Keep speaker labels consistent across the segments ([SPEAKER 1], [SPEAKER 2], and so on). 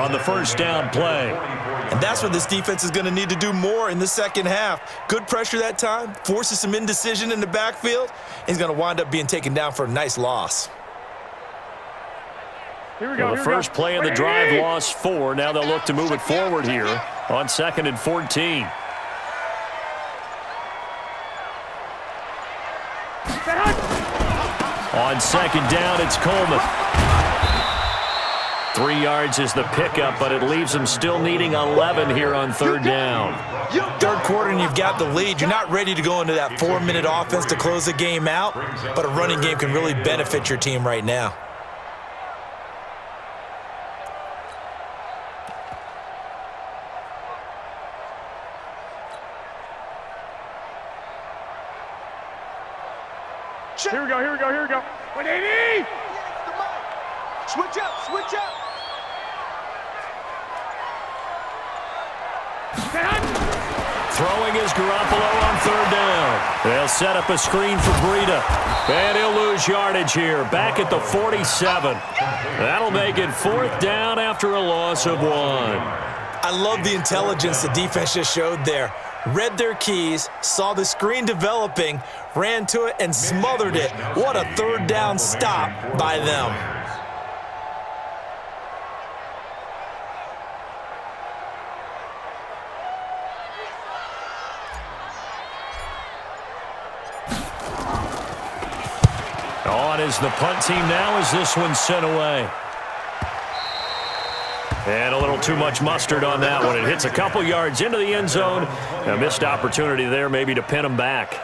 [SPEAKER 1] on the first down play.
[SPEAKER 2] And that's what this defense is going to need to do more in the second half. Good pressure that time, forces some indecision in the backfield. He's going to wind up being taken down for a nice loss.
[SPEAKER 1] The first play of the drive lost 4. Now they'll look to move it forward here on 2nd and 14. On 2nd down, it's Coleman. 3 yards is the pickup, but it leaves them still needing 11 here on 3rd down.
[SPEAKER 2] Third quarter and you've got the lead. You're not ready to go into that 4-minute offense to close the game out, but a running game can really benefit your team right now.
[SPEAKER 3] Here we go. 180! Switch up!
[SPEAKER 1] Throwing is Garoppolo on 3rd down. They'll set up a screen for Breida. And he'll lose yardage here, back at the 47. That'll make it 4th down after a loss of 1.
[SPEAKER 2] I love the intelligence the defense just showed there. Read their keys, saw the screen developing, ran to it, and smothered it. What a 3rd down stop by them.
[SPEAKER 1] On is the punt team now as this one's sent away. And a little too much mustard on that one. It hits a couple yards into the end zone. A missed opportunity there maybe to pin them back.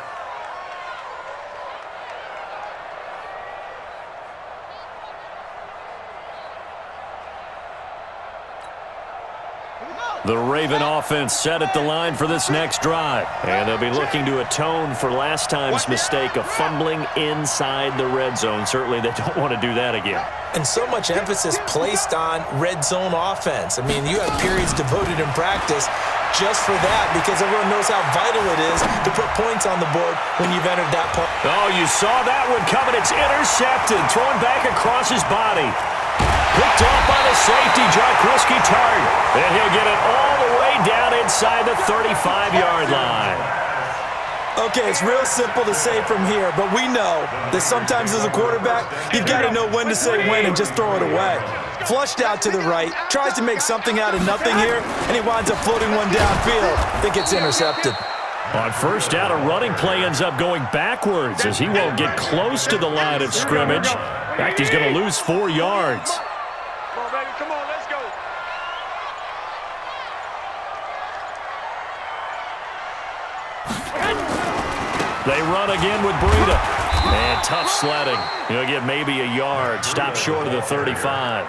[SPEAKER 1] The Raven offense set at the line for this next drive. And they'll be looking to atone for last time's mistake of fumbling inside the red zone. Certainly they don't want to do that again.
[SPEAKER 2] And so much emphasis placed on red zone offense. I mean, you have periods devoted in practice just for that because everyone knows how vital it is to put points on the board when you've entered that part.
[SPEAKER 1] Oh, you saw that one coming. It's intercepted. Thrown back across his body. Picked off by the safety, Jaquiski Tartt. And he'll get it all the way down inside the 35-yard line.
[SPEAKER 2] Okay, it's real simple to say from here, but we know that sometimes as a quarterback, you've got to know when to say when and just throw it away. Flushed out to the right, tries to make something out of nothing here, and he winds up floating one downfield. I think it's intercepted.
[SPEAKER 1] On 1st down, a running play ends up going backwards as he won't get close to the line of scrimmage. In fact, he's going to lose 4 yards.
[SPEAKER 3] Come on, baby, come on, let's go.
[SPEAKER 1] They run again with Breida. And tough sledding. He'll get maybe a yard. Stop short of the 35.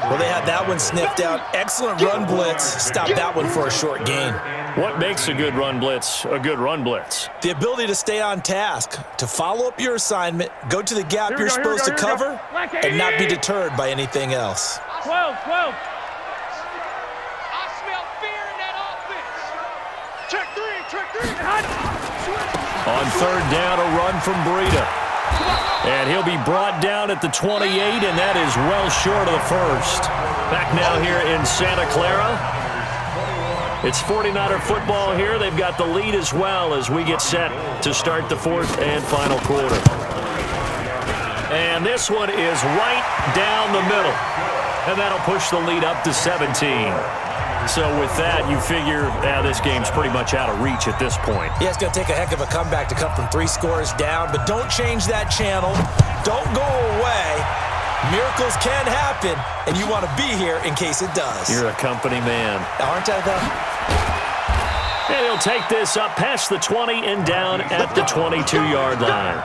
[SPEAKER 2] Well, they had that one sniffed out. Excellent run blitz. Stop that one for a short gain.
[SPEAKER 1] What makes a good run blitz a good run blitz?
[SPEAKER 2] The ability to stay on task, to follow up your assignment, go to the gap you're supposed to cover, and not be deterred by anything else.
[SPEAKER 3] 12. I smell fear in that offense. Check three.
[SPEAKER 1] On 3rd down, a run from Breida. And he'll be brought down at the 28, and that is well short of the 1st. Back now here in Santa Clara. It's 49er football here. They've got the lead as well as we get set to start the 4th and final quarter. And this one is right down the middle. And that'll push the lead up to 17. So with that, you figure this game's pretty much out of reach at this point.
[SPEAKER 2] Yeah, it's going to take a heck of a comeback to come from 3 scores down, but don't change that channel. Don't go away. Miracles can happen, and you want to be here in case it does.
[SPEAKER 1] You're a company man.
[SPEAKER 2] Aren't I, though?
[SPEAKER 1] And he'll take this up past the 20 and down at the 22-yard line.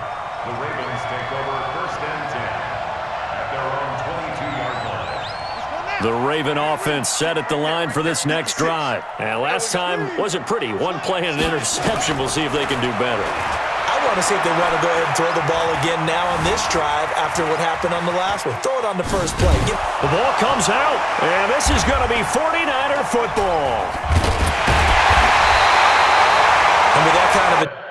[SPEAKER 4] The Ravens take over 1st and 10 at their own 22-yard line.
[SPEAKER 1] The Raven offense set at the line for this next drive. And last time wasn't pretty. One play and an interception. We'll see if they can do better.
[SPEAKER 2] I want to see if they want to go ahead and throw the ball again now on this drive after what happened on the last one. Throw it on the first play.
[SPEAKER 1] The ball comes out, and this is going to be 49er football.
[SPEAKER 2] And with that kind of a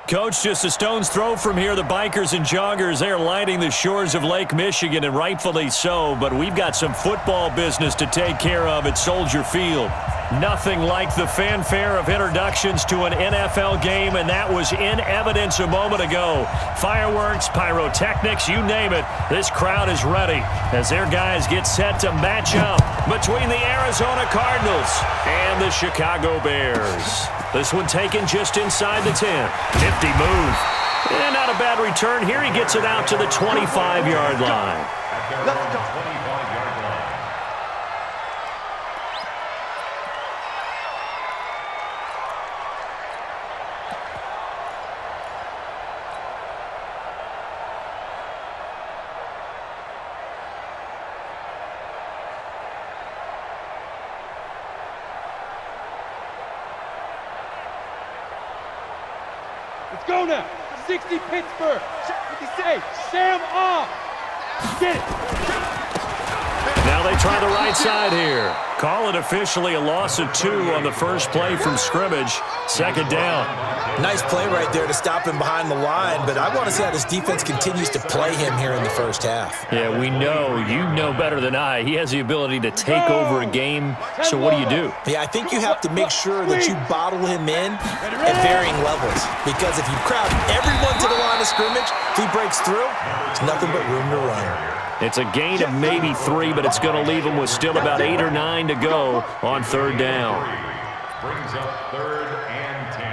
[SPEAKER 1] Coach, just a stone's throw from here, the bikers and joggers, they're lining the shores of Lake Michigan, and rightfully so, but we've got some football business to take care of at Soldier Field. Nothing like the fanfare of introductions to an NFL game, and that was in evidence a moment ago. Fireworks, pyrotechnics, you name it, this crowd is ready as their guys get set to match up between the Arizona Cardinals and the Chicago Bears. This one taken just inside the 10. Nifty move. And not a bad return. Here he gets it out to the 25-yard line.
[SPEAKER 4] Let's go. 25-yard line.
[SPEAKER 3] Let's go now. 60 Pittsburgh. 56. Sam off. Get it.
[SPEAKER 1] Now they try the right side here. Call it officially a loss of 2 on the first play from scrimmage. Second down.
[SPEAKER 2] Nice play right there to stop him behind the line, but I want to see how this defense continues to play him here in the first half.
[SPEAKER 1] Yeah, we know. You know better than I. He has the ability to take over a game. So what do?
[SPEAKER 2] Yeah, I think you have to make sure that you bottle him in at varying levels, because if you crowd everyone to the line of scrimmage, if he breaks through, there's nothing but room to run.
[SPEAKER 1] It's a gain of maybe 3, but it's going to leave him with still about 8 or 9 to go on third down.
[SPEAKER 4] Brings up 3rd and 10.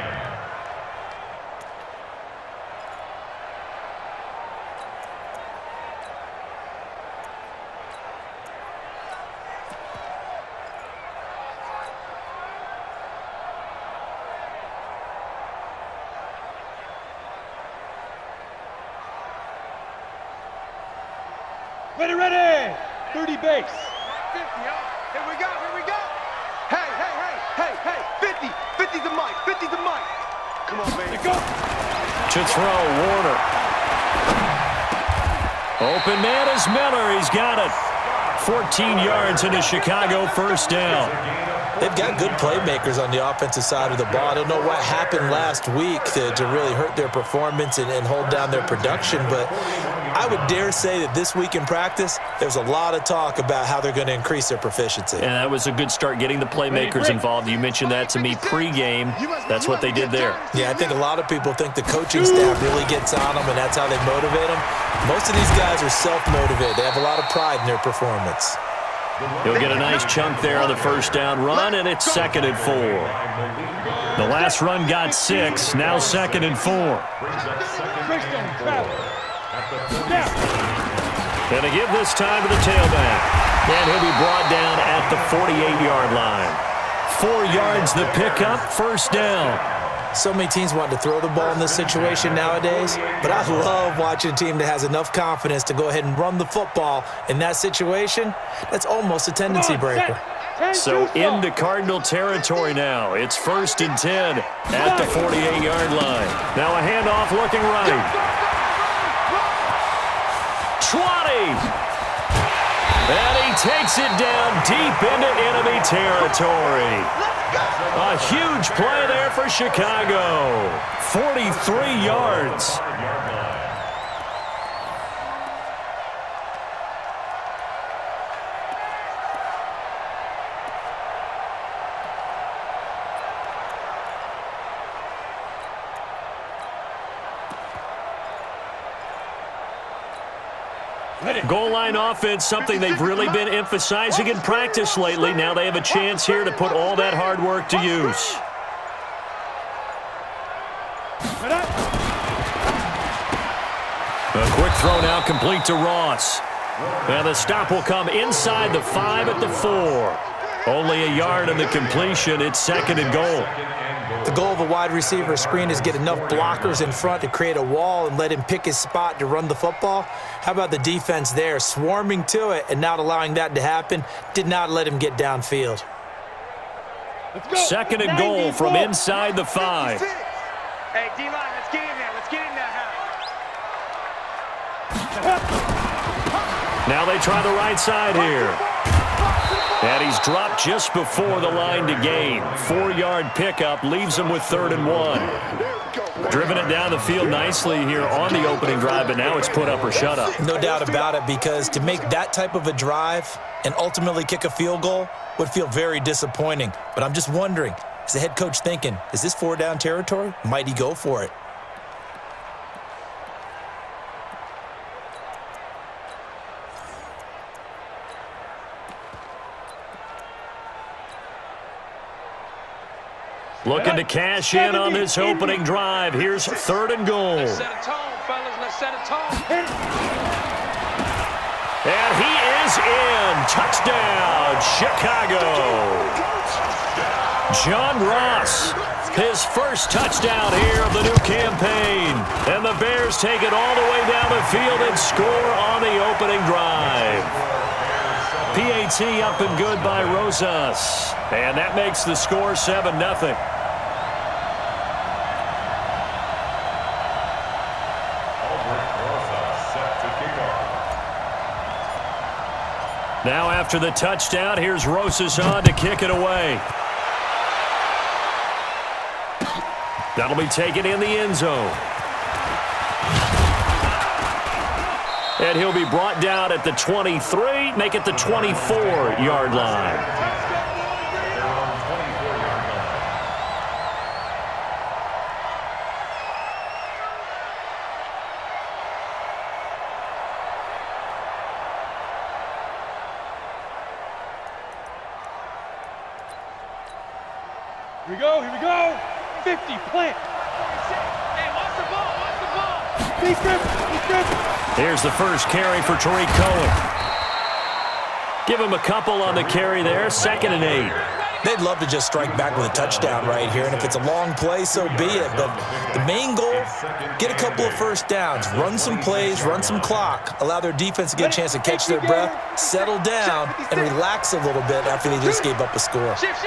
[SPEAKER 3] Ready. 30 base.
[SPEAKER 5] 50, Here we go. Hey. 50. 50's the mic. 50's the mic. Come on, baby.
[SPEAKER 3] Go.
[SPEAKER 1] To throw, Warner. Open man is Miller. He's got it. 14 yards into Chicago, first down.
[SPEAKER 2] They've got good playmakers on the offensive side of the ball. I don't know what happened last week to really hurt their performance and hold down their production, but I would dare say that this week in practice, there's a lot of talk about how they're going to increase their proficiency.
[SPEAKER 1] And that was a good start, getting the playmakers involved. You mentioned that to me pregame. That's what they did there.
[SPEAKER 2] Yeah, I think a lot of people think the coaching staff really gets on them, and that's how they motivate them. Most of these guys are self-motivated. They have a lot of pride in their performance.
[SPEAKER 1] He'll get a nice chunk there on the first down run, and it's 2nd and 4. The last run got 6, now 2nd and 4. And to give this time to the tailback. And he'll be brought down at the 48-yard line. 4 yards the pickup, first down.
[SPEAKER 2] So many teams want to throw the ball in this situation nowadays, but I love watching a team that has enough confidence to go ahead and run the football in that situation. That's almost a tendency breaker.
[SPEAKER 1] So into Cardinal territory now. It's 1st and 10 at the 48-yard line. Now a handoff looking right. 20. And he takes it down deep into enemy territory. A huge play there for Chicago. 43 yards. Goal line offense, something they've really been emphasizing in practice lately. Now they have a chance here to put all that hard work to use. A quick throw now complete to Ross. And the stop will come inside the 5 at the 4. Only a yard on the completion. It's 2nd and goal.
[SPEAKER 2] The goal of a wide receiver screen is get enough blockers in front to create a wall and let him pick his spot to run the football. How about the defense there, swarming to it and not allowing that to happen? Did not let him get downfield.
[SPEAKER 1] 2nd and goal from inside the 5.
[SPEAKER 5] Hey, D-line, let's get in there. Let's get in there.
[SPEAKER 1] Now they try the right side here. And he's dropped just before the line to gain. 4-yard pickup leaves him with 3rd and 1. Driven it down the field nicely here on the opening drive, but now it's put up or shut up.
[SPEAKER 2] No doubt about it, because to make that type of a drive and ultimately kick a field goal would feel very disappointing. But I'm just wondering, is the head coach thinking, is this 4-down territory? Might he go for it?
[SPEAKER 1] Looking to cash in on this opening drive. Here's 3rd and goal.
[SPEAKER 5] Let's set a tone, fellas. Let's set a tone.
[SPEAKER 1] And he is in. Touchdown, Chicago. John Ross, his first touchdown here of the new campaign. And the Bears take it all the way down the field and score on the opening drive. PAT up and good by Rosas. And that makes the score 7-0. Now after the touchdown, here's Rosas on to kick it away. That'll be taken in the end zone. And he'll be brought down at the 23, make it the 24-yard line.
[SPEAKER 3] Here we go, here we go. 50, plant.
[SPEAKER 5] Hey, watch the ball, watch the ball.
[SPEAKER 3] Defense.
[SPEAKER 1] Here's the first carry for Tariq Cohen. Give him a couple on the carry there, 2nd and 8.
[SPEAKER 2] They'd love to just strike back with a touchdown right here, and if it's a long play, so be it. But the main goal, get a couple of first downs, run some plays, run some clock, allow their defense to get a chance to catch their breath, settle down, and relax a little bit after they just gave up a score.
[SPEAKER 5] Shift.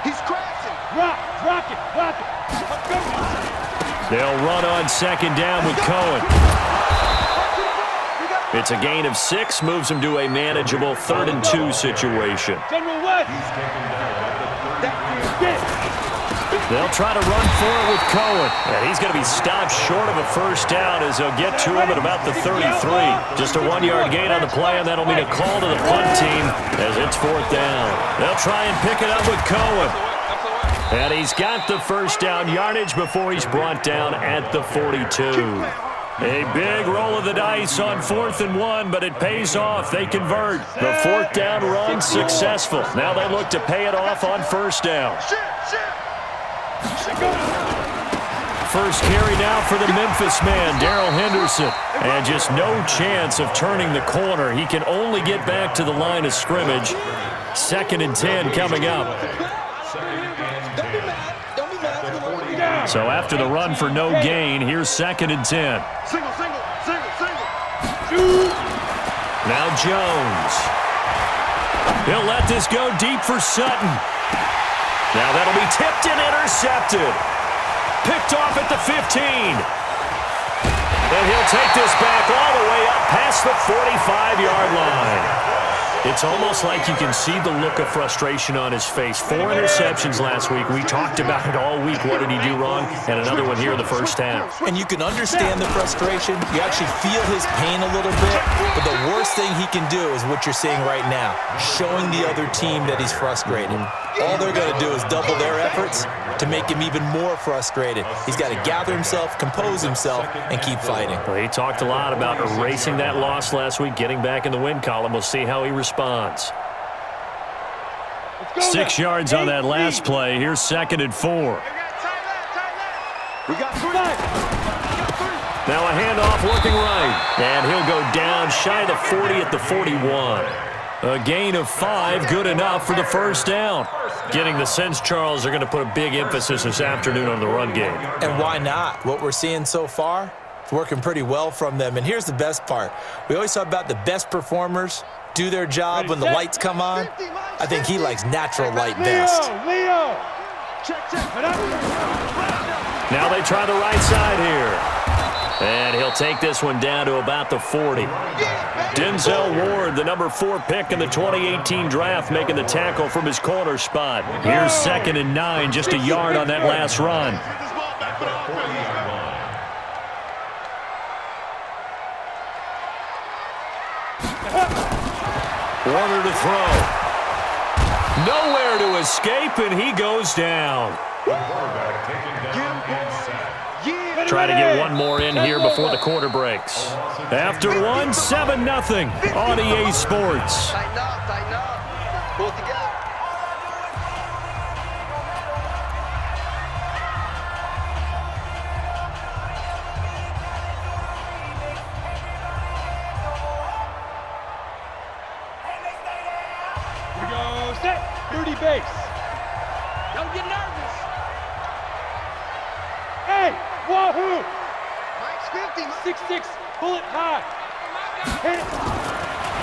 [SPEAKER 5] He's crashing.
[SPEAKER 3] Rock it.
[SPEAKER 1] They'll run on 2nd down with Cohen. It's a gain of 6, moves him to a manageable 3rd and 2 situation.
[SPEAKER 3] General West.
[SPEAKER 1] They'll try to run for it with Cohen. And he's going to be stopped short of a first down as they'll get to him at about the 33. Just a 1-yard gain on the play, and that'll mean a call to the punt team as it's 4th down. They'll try and pick it up with Cohen. And he's got the first down yardage before he's brought down at the 42. A big roll of the dice on 4th and 1, but it pays off. They convert. The 4th down run successful. Now they look to pay it off on 1st down. First carry now for the Memphis man, Darrell Henderson. And just no chance of turning the corner. He can only get back to the line of scrimmage. 2nd and 10 coming up. So after the run for no gain, here's 2nd and 10.
[SPEAKER 5] Single.
[SPEAKER 1] Now Jones. He'll let this go deep for Sutton. Now that'll be tipped and intercepted. Picked off at the 15. And he'll take this back all the way up past the 45-yard line. It's almost like you can see the look of frustration on his face. 4 interceptions last week. We talked about it all week. What did he do wrong? And another one here in the first half.
[SPEAKER 2] And you can understand the frustration. You actually feel his pain a little bit. But the worst thing he can do is what you're seeing right now, showing the other team that he's frustrated. All they're going to do is double their efforts to make him even more frustrated. He's got to gather himself, compose himself, and keep fighting.
[SPEAKER 1] Well, he talked a lot about erasing that loss last week, getting back in the win column. We'll see how he responds. 6 yards on that last play. Here's 2nd and 4.
[SPEAKER 5] We got 3.
[SPEAKER 1] Now a handoff looking right. And he'll go down shy of the 40 at the 41. A gain of 5, good enough for the first down. Getting the sense, Charles, they're going to put a big emphasis this afternoon on the run game.
[SPEAKER 2] And why not? What we're seeing so far, it's working pretty well from them. And here's the best part. We always talk about the best performers do their job when the lights come on. I think he likes natural light best.
[SPEAKER 3] Leo.
[SPEAKER 1] Now they try the right side here. And he'll take this one down to about the 40. Denzel Ward, the number 4 pick in the 2018 draft, making the tackle from his corner spot. Here's 2nd and 9, just a yard on that last run. Warner to throw. Nowhere to escape, and he goes down. Try to get one more in here before the quarter breaks. After one, 7-0 on EA Sports.
[SPEAKER 5] Tighten up. Pull it together.
[SPEAKER 3] We go set. 30 base.
[SPEAKER 5] Don't get nervous.
[SPEAKER 3] Hey, wahoo!
[SPEAKER 5] Mike's 50.
[SPEAKER 3] 6'6", bullet high. Hit it.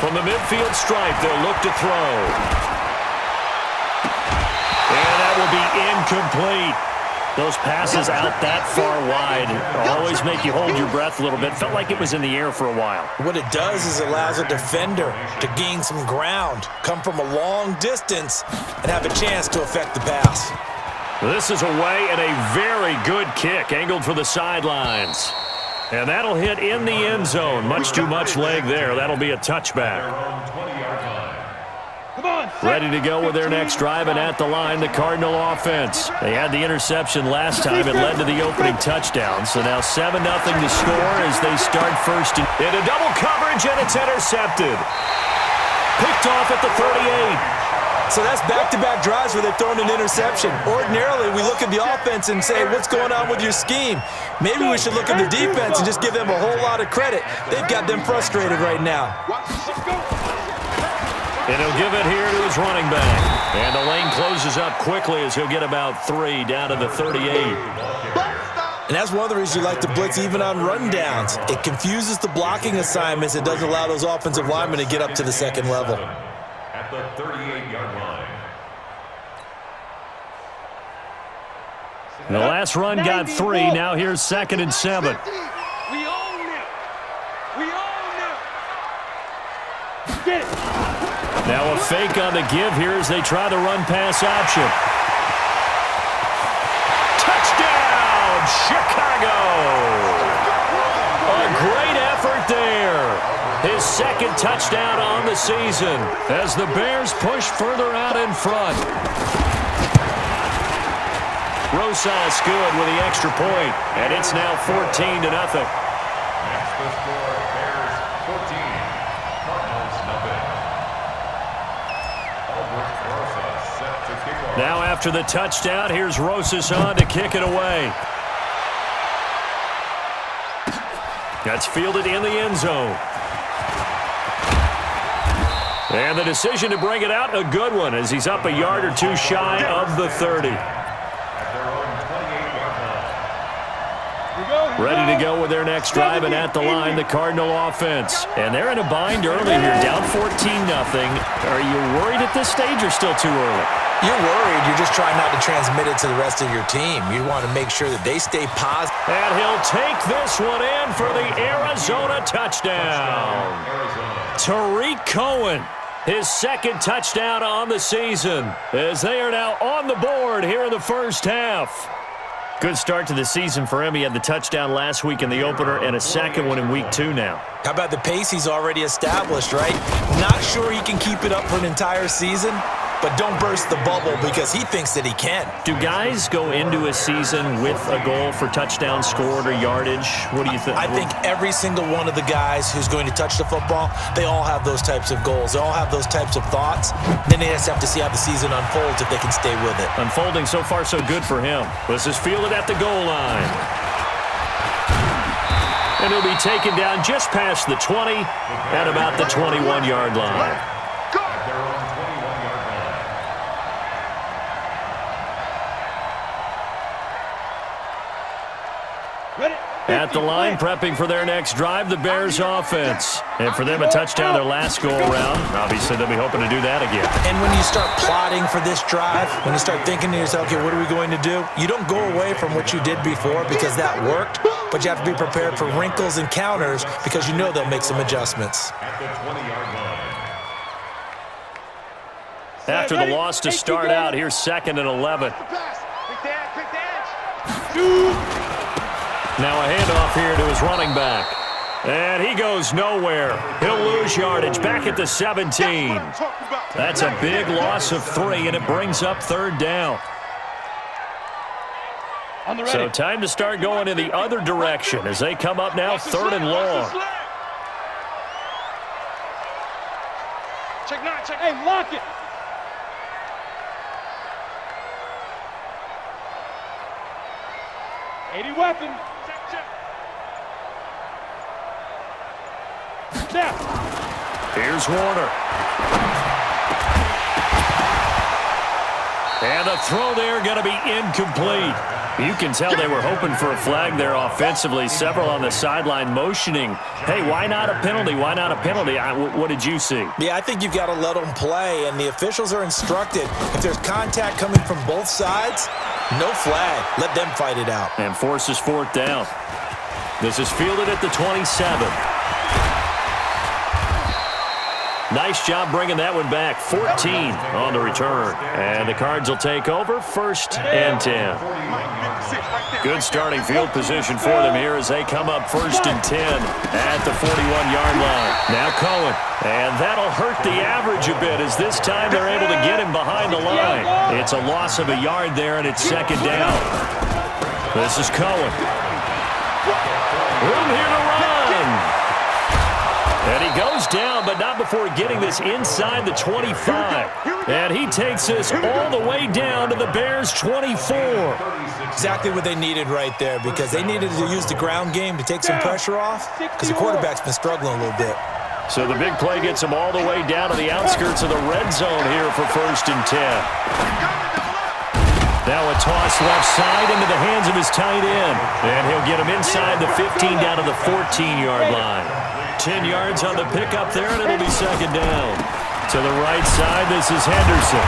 [SPEAKER 1] From the midfield stripe, they'll look to throw. And that will be incomplete. Those passes out that far wide always make you hold your breath a little bit. Felt like it was in the air for a while.
[SPEAKER 2] What it does is allows a defender to gain some ground, come from a long distance, and have a chance to affect the pass.
[SPEAKER 1] This is away and a very good kick, angled for the sidelines. And that'll hit in the end zone. Much too much leg there. That'll be a touchback.
[SPEAKER 3] Come on, set.
[SPEAKER 1] Ready to go with their next drive, and at the line, the Cardinal offense. They had the interception last time. It led to the opening touchdown. So now 7-0 to score as they start first. Into double coverage, and it's intercepted. Picked off at the 38.
[SPEAKER 2] So that's back-to-back drives where they've thrown an interception. Ordinarily, we look at the offense and say, what's going on with your scheme? Maybe we should look at the defense and just give them a whole lot of credit. They've got them frustrated right now.
[SPEAKER 1] And he'll give it here to his running back. And the lane closes up quickly as he'll get about 3 down to the 38.
[SPEAKER 2] And that's one of the reasons you like to blitz even on rundowns. It confuses the blocking assignments. It doesn't allow those offensive linemen to get up to the second level.
[SPEAKER 4] At the 38-yard line.
[SPEAKER 1] The last run got 3. Now here's 2nd and 7.
[SPEAKER 3] We own them. We own them. Get it.
[SPEAKER 1] Now a fake on the give here as they try the run-pass option. Touchdown, Chicago! A great effort there. His 2nd touchdown on the season as the Bears push further out in front. Rosas good with the extra point, and it's now 14-0.
[SPEAKER 4] That's the score. Bears 14, Cardinals nothing. Albert Rosas set to kick off.
[SPEAKER 1] Now after the touchdown, here's Rosas on to kick it away. That's fielded in the end zone. And the decision to bring it out, a good one, as he's up a yard or 2 shy of the 30. Ready to go with their next drive, and at the line, the Cardinal offense. And they're in a bind early here, down 14-0. Are you worried at this stage or still too early?
[SPEAKER 2] You're worried. You're just trying not to transmit it to the rest of your team. You want to make sure that they stay positive.
[SPEAKER 1] And he'll take this one in for the Arizona touchdown. Tariq Cohen, his 2nd touchdown on the season, as they are now on the board here in the first half. Good start to the season for him. He had the touchdown last week in the opener and a 2nd one in week 2 now.
[SPEAKER 2] How about the pace he's already established, right? Not sure he can keep it up for an entire season, but don't burst the bubble because he thinks that he can.
[SPEAKER 1] Do guys go into a season with a goal for touchdown scored or yardage? What do you think?
[SPEAKER 2] I think every single one of the guys who's going to touch the football, they all have those types of goals. They all have those types of thoughts. Then they just have to see how the season unfolds if they can stay with it.
[SPEAKER 1] Unfolding so far so good for him. This is fielded at the goal line. And he'll be taken down just past the 20 at about the 21-yard line. At the line, prepping for their next drive, the Bears offense. And for them, a touchdown their last go-around. Obviously, they'll be hoping to do that again.
[SPEAKER 2] And when you start plotting for this drive, when you start thinking to yourself, okay, what are we going to do? You don't go away from what you did before because that worked, but you have to be prepared for wrinkles and counters because you know they'll make some adjustments.
[SPEAKER 4] At the 20-yard line.
[SPEAKER 1] After the loss to start out, here's 2nd and 11.
[SPEAKER 3] Dude.
[SPEAKER 1] Now a handoff here to his running back. And he goes nowhere. He'll lose yardage back at the 17. That's a big loss of 3, and it brings up 3rd down. So time to start going in the other direction as they come up now 3rd and long.
[SPEAKER 3] Check 9, check. Hey, lock it. '80 weapon. Check. Snap.
[SPEAKER 1] Here's Warner. And the throw there going to be incomplete. You can tell they were hoping for a flag there offensively. Several on the sideline motioning, hey, why not a penalty? Why not a penalty? What did you see?
[SPEAKER 2] Yeah, I think you've got to let them play, and the officials are instructed. If there's contact coming from both sides, no flag. Let them fight it out.
[SPEAKER 1] And forces 4th down. This is fielded at the 27. Nice job bringing that one back. 14 on the return. And the Cards will take over 1st and 10. Good starting field position for them here as they come up 1st and 10 at the 41-yard line. Now Cohen. And that'll hurt the average a bit as this time they're able to get him behind the line. It's a loss of a yard there, and it's 2nd down. This is Cohen. Room here to run. And he goes down, but not before getting this inside the 25. And he takes this all the way down to the Bears' 24.
[SPEAKER 2] Exactly what they needed right there, because they needed to use the ground game to take some pressure off, because the quarterback's been struggling a little bit.
[SPEAKER 1] So the big play gets him all the way down to the outskirts of the red zone here for 1st and 10. Now a toss left side into the hands of his tight end. And he'll get him inside the 15 down to the 14-yard line. 10 yards on the pickup there, and it'll be 2nd down. To the right side, this is Henderson.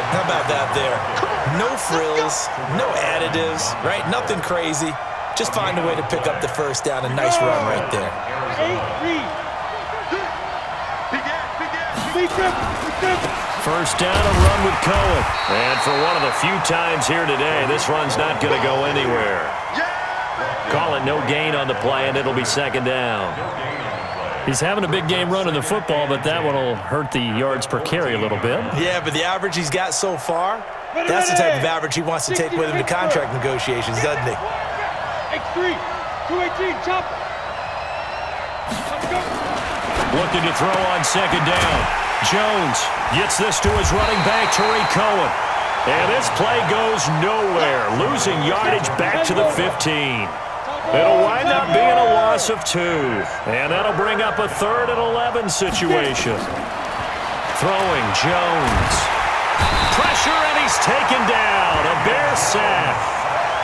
[SPEAKER 2] How about that there? No frills, no additives, right? Nothing crazy. Just find a way to pick up the 1st down. A nice run right there.
[SPEAKER 1] 1st down, a run with Cohen. And for one of the few times here today, this run's not going to go anywhere. Call it no gain on the play, and it'll be 2nd down. He's having a big game running the football, but that one will hurt the yards per carry a little bit.
[SPEAKER 2] Yeah, but the average he's got so far, that's the type of average he wants to take with him to contract negotiations, doesn't he?
[SPEAKER 3] X3, 218, chop.
[SPEAKER 1] Looking to throw on 2nd down. Jones gets this to his running back, Tariq Cohen. And this play goes nowhere, losing yardage back to the 15. It'll wind up being a loss of 2. And that'll bring up a 3rd and 11 situation. Throwing Jones. Pressure, and he's taken down. A Bear sack.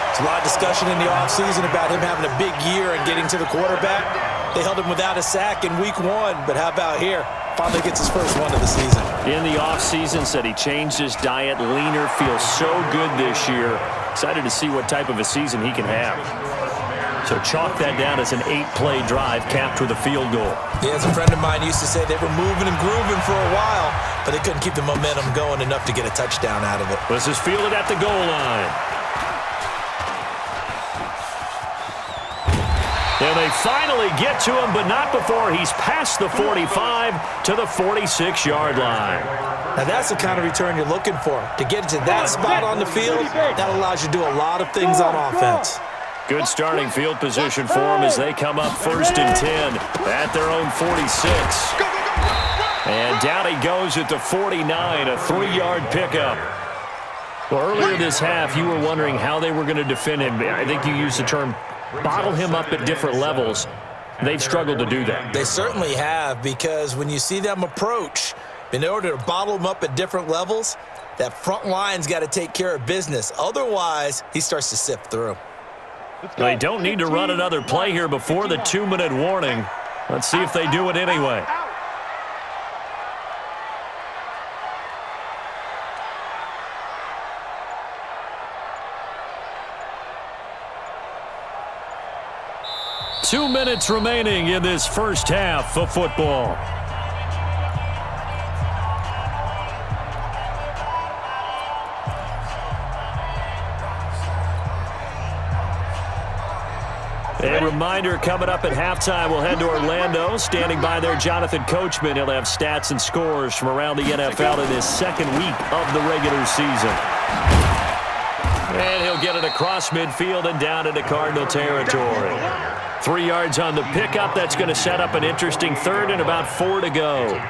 [SPEAKER 2] There's a lot of discussion in the offseason about him having a big year and getting to the quarterback. They held him without a sack in week 1, but how about here? Finally gets his first one of the season.
[SPEAKER 1] In the offseason, said he changed his diet, leaner, feels so good this year. Excited to see what type of a season he can have. So chalk that down as an 8-play drive capped with a field goal.
[SPEAKER 2] Yeah, as a friend of mine used to say, they were moving and grooving for a while, but they couldn't keep the momentum going enough to get a touchdown out of it.
[SPEAKER 1] This is fielded at the goal line. And they finally get to him, but not before he's past the 45 to the 46-yard line.
[SPEAKER 2] Now that's the kind of return you're looking for. To get to that spot on the field, that allows you to do a lot of things on offense.
[SPEAKER 1] Good starting field position for them as they come up 1st and 10 at their own 46. And down he goes at the 49, a 3-yard pickup. Well, earlier this half, you were wondering how they were going to defend him. I think you used the term bottle him up at different levels. They've struggled to do that.
[SPEAKER 2] They certainly have, because when you see them approach, in order to bottle him up at different levels, that front line's got to take care of business. Otherwise, he starts to sift through.
[SPEAKER 1] They don't need to run another play here before the 2-minute warning. Let's see if they do it anyway. Two minutes remaining in this first half of football. A reminder, coming up at halftime, we'll head to Orlando. Standing by there, Jonathan Coachman. He'll have stats and scores from around the NFL in his second week of the regular season. And he'll get it across midfield and down into Cardinal territory. 3 yards on the pickup. That's going to set up an interesting third and about 4 to go.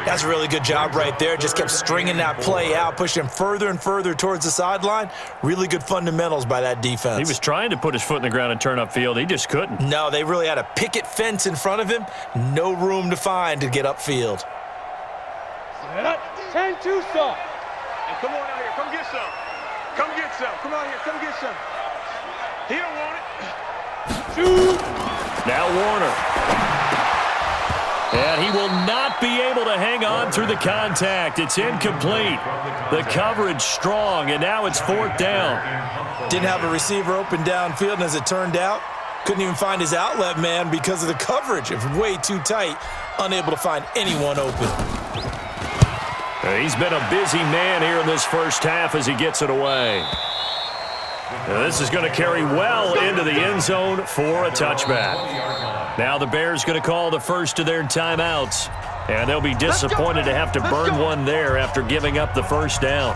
[SPEAKER 2] That's a really good job right there. Just kept stringing that play out, pushing him further and further towards the sideline. Really good fundamentals by that defense.
[SPEAKER 1] He was trying to put his foot in the ground and turn upfield. He just couldn't.
[SPEAKER 2] No, they really had a picket fence in front of him. No room to find to get upfield.
[SPEAKER 3] Set up. 10-2 soft.
[SPEAKER 5] And come on out here. Come get some. Come get some. Come out here. Come get some. He don't want it.
[SPEAKER 3] Shoot.
[SPEAKER 1] Now Warner. And he will not be able to hang on through the contact. It's incomplete. The coverage strong, and now it's 4th down.
[SPEAKER 2] Didn't have a receiver open downfield, and as it turned out, couldn't even find his outlet man because of the coverage. It was way too tight, unable to find anyone open.
[SPEAKER 1] He's been a busy man here in this first half as he gets it away. Now this is going to carry well into the end zone for a touchback. Now the Bears going to call the first of their timeouts, and they'll be disappointed to have to burn one there after giving up the first down.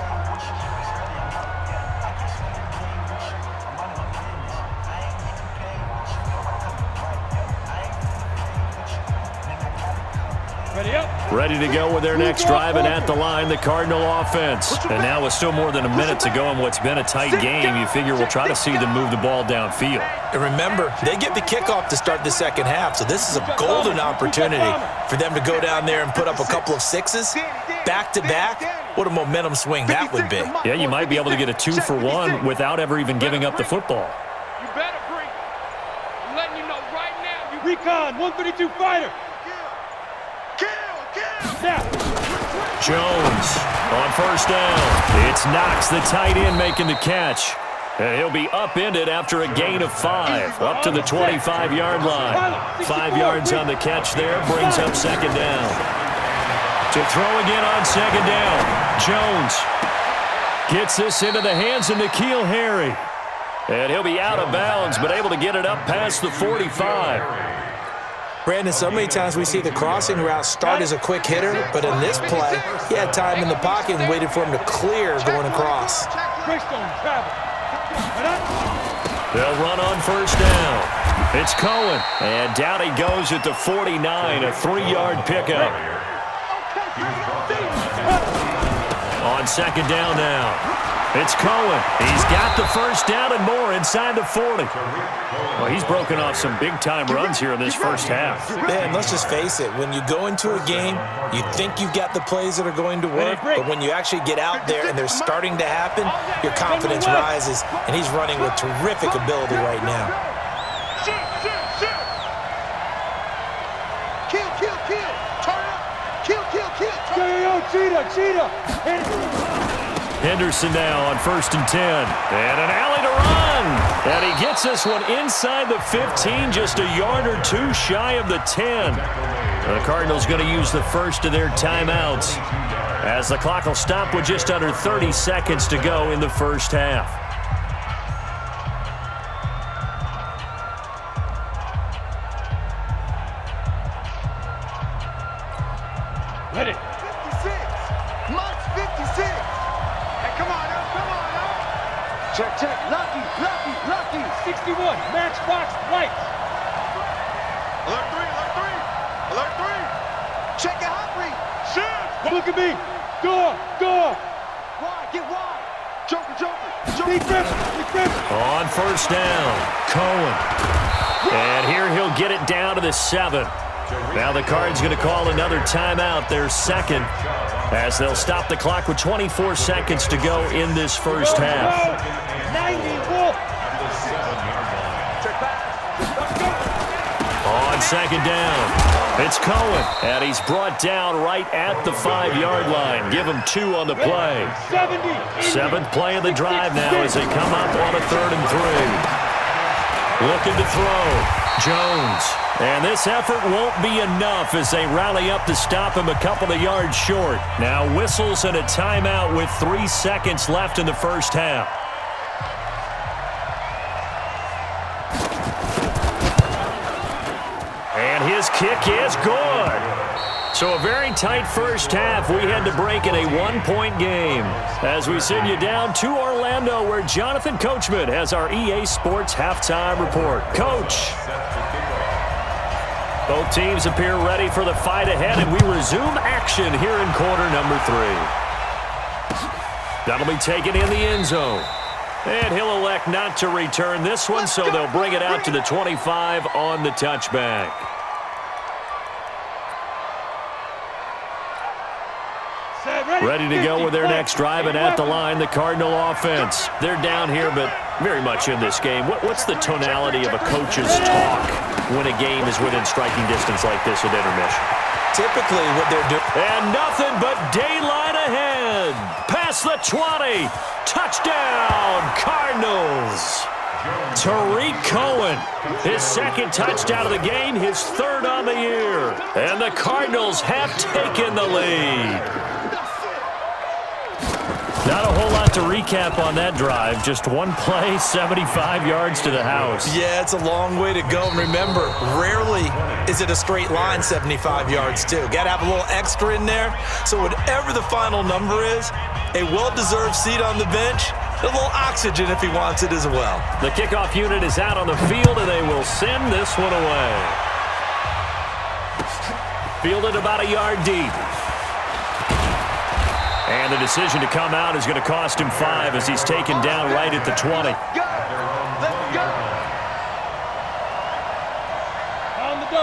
[SPEAKER 3] Ready up.
[SPEAKER 1] Ready to go with their next drive, and at the line, the Cardinal offense. And now with still more than a minute to go in what's been a tight game, you figure we'll try to see them move the ball downfield.
[SPEAKER 2] And remember, they get the kickoff to start the second half, so this is a golden opportunity for them to go down there and put up a couple of sixes back-to-back. What a momentum swing that would be.
[SPEAKER 1] Yeah, you might be able to get a 2-for-1 without ever even giving up the football.
[SPEAKER 3] You better bring. I'm letting you know right now. You recon 132 fighter. Now.
[SPEAKER 1] Jones on first down. It's Knox, the tight end, making the catch. And he'll be upended after a gain of 5, up to the 25-yard line. 5 yards on the catch there, brings up second down. To throw again on second down. Jones gets this into the hands of N'Keal Harry. And he'll be out of bounds, but able to get it up past the 45.
[SPEAKER 2] Brandon, so many times we see the crossing route start as a quick hitter, but in this play, he had time in the pocket and waited for him to clear going across.
[SPEAKER 1] They'll run on first down. It's Cohen, and down he goes at the 49, a 3-yard pickup. On second down now. It's Cohen. He's got the first down and more inside the 40. Well, he's broken off some big-time runs here in this first half.
[SPEAKER 2] Man, let's just face it. When you go into a game, you think you've got the plays that are going to work, but when you actually get out there and they're starting to happen, your confidence rises, and he's running with terrific ability right now.
[SPEAKER 5] Kill, kill, kill. Turn up. Kill, kill, kill.
[SPEAKER 3] Cheetah.
[SPEAKER 1] Henderson now on first and 10. And an alley to run. And he gets this one inside the 15, just a yard or two shy of the 10. The Cardinals going to use the first of their timeouts as the clock will stop with just under 30 seconds to go in the first half.
[SPEAKER 3] Ready.
[SPEAKER 5] 56. Mike's 56. Hey, come on now. Check, check. Lucky.
[SPEAKER 3] 61. Matchbox lights.
[SPEAKER 5] Alert 3. Check your hot read. Shoot.
[SPEAKER 3] Look at me. Door.
[SPEAKER 5] Wide. Get wide. Joker.
[SPEAKER 3] Defense.
[SPEAKER 1] On first down, Cohen. And here he'll get it down to the 7. Now the Cards going to call another timeout, their second, as they'll stop the clock with 24 seconds to go in this first half.
[SPEAKER 3] 94.
[SPEAKER 1] On second down, it's Cohen, and he's brought down right at the 5-yard line. Give him 2 on the play.
[SPEAKER 3] 70.
[SPEAKER 1] 7th play of the drive now as they come up on a 3rd and 3. Looking to throw, Jones. And this effort won't be enough as they rally up to stop him a couple of yards short. Now whistles and a timeout with 3 seconds left in the first half. His kick is good. So a very tight first half. We had to break in a one-point game as we send you down to Orlando where Jonathan Coachman has our EA Sports halftime report. Coach. Both teams appear ready for the fight ahead, and we resume action here in quarter number 3. That'll be taken in the end zone. And he'll elect not to return this one, so they'll bring it out to the 25 on the touchback. Ready to go with their next drive, and at the line, the Cardinal offense. They're down here, but very much in this game. What's the tonality of a coach's talk when a game is within striking distance like this at intermission?
[SPEAKER 2] Typically what they're doing.
[SPEAKER 1] And nothing but daylight ahead. Past the 20. Touchdown, Cardinals. Tariq Cohen, his second touchdown of the game, his third on the year. And the Cardinals have taken the lead. Not a whole lot to recap on that drive. Just one play, 75 yards to the house.
[SPEAKER 2] Yeah, it's a long way to go. And remember, rarely is it a straight line 75 yards, too. Got to have a little extra in there. So whatever the final number is, a well-deserved seat on the bench, a little oxygen if he wants it as well.
[SPEAKER 1] The kickoff unit is out on the field, and they will send this one away. Fielded about a yard deep. And the decision to come out is going to cost him 5 as he's taken down right at the 20.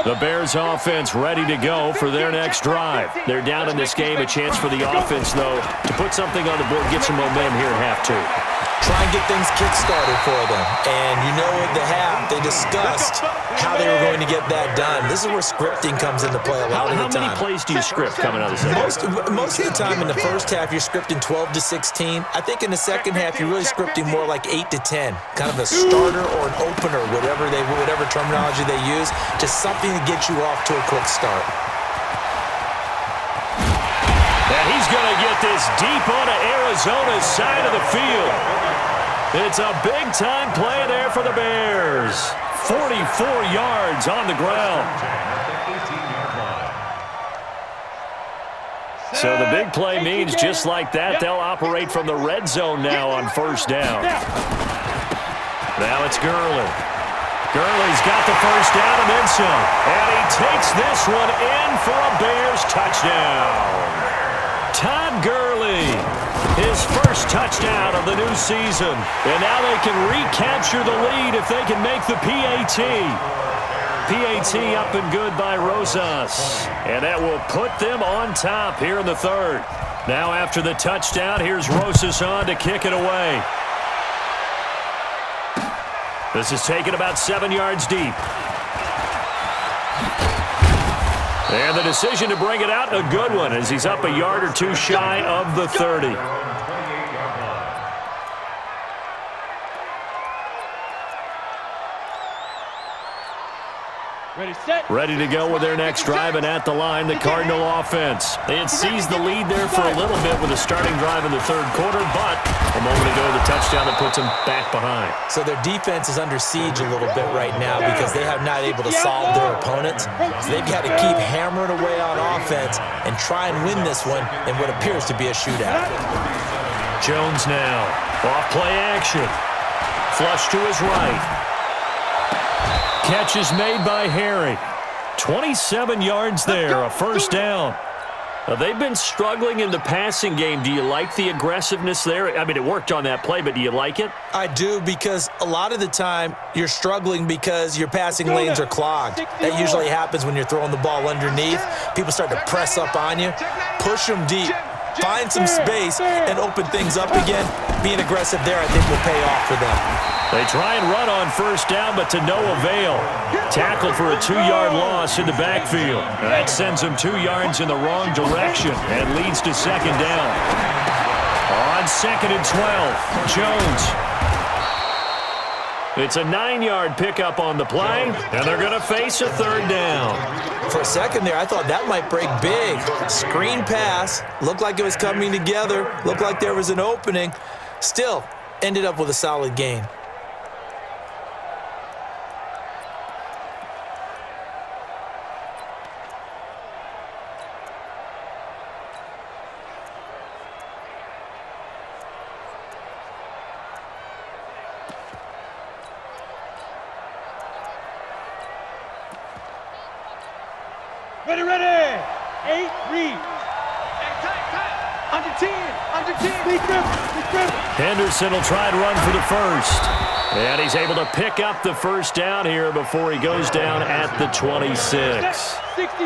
[SPEAKER 1] The Bears offense ready to go for their next drive. They're down in this game. A chance for the offense, though, to put something on the board, get some momentum here at half 2.
[SPEAKER 2] Try and get things kick-started for them. And you know at the half, they discussed how they were going to get that done. This is where scripting comes into play a lot of the time.
[SPEAKER 1] How many plays do you script coming out of the second?
[SPEAKER 2] Most of the time in the first half, you're scripting 12 to 16. I think in the second half, you're really scripting more like 8 to 10. Kind of a starter or an opener, whatever terminology they use. Just something to get you off to a quick start.
[SPEAKER 1] And he's going to get this deep onto Arizona's side of the field. It's a big-time play there for the Bears. 44 yards on the ground. So the big play means just like that, they'll operate from the red zone now on first down. Now it's Gurley. Gurley's got the first down and then some. And he takes this one in for a Bears touchdown. Todd Gurley, his first touchdown of the new season. And now they can recapture the lead if they can make the PAT. PAT up and good by Rosas. And that will put them on top here in the third. Now after the touchdown, here's Rosas on to kick it away. This is taken about 7 yards deep. And the decision to bring it out, a good one, as he's up a yard or two shy of the 30. Ready to go with their next drive, and at the line, the Cardinal offense. They had seized the lead there for a little bit with a starting drive in the third quarter, but a moment ago, the touchdown that puts them back behind.
[SPEAKER 2] So their defense is under siege a little bit right now because they have not able to solve their opponents. So they've got to keep hammering away on offense and try and win this one in what appears to be a shootout.
[SPEAKER 1] Jones now. Off play action. Flush to his right. Catch is made by Harry. 27 yards there, a first down. Now, they've been struggling in the passing game. Do you like the aggressiveness there? I mean, it worked on that play, but do you like it?
[SPEAKER 2] I do, because a lot of the time you're struggling because your passing lanes are clogged. That usually happens when you're throwing the ball underneath. People start to press up on you. Push them deep. Find some space and open things up again. Being aggressive there, I think, will pay off for them.
[SPEAKER 1] They try and run on first down, but to no avail. Tackle for a 2-yard loss in the backfield. That sends them 2 yards in the wrong direction and leads to second down. On 2nd and 12, Jones. It's a 9-yard pickup on the play, and they're going to face a third down.
[SPEAKER 2] For a second there, I thought that might break big. Screen pass. Looked like it was coming together. Looked like there was an opening. Still, ended up with a solid gain.
[SPEAKER 3] Ready, ready. 8, read.
[SPEAKER 5] Under 10, under 10.
[SPEAKER 3] Big dribble.
[SPEAKER 1] Henderson will try and run for the first. And he's able to pick up the first down here before he goes down at the 26.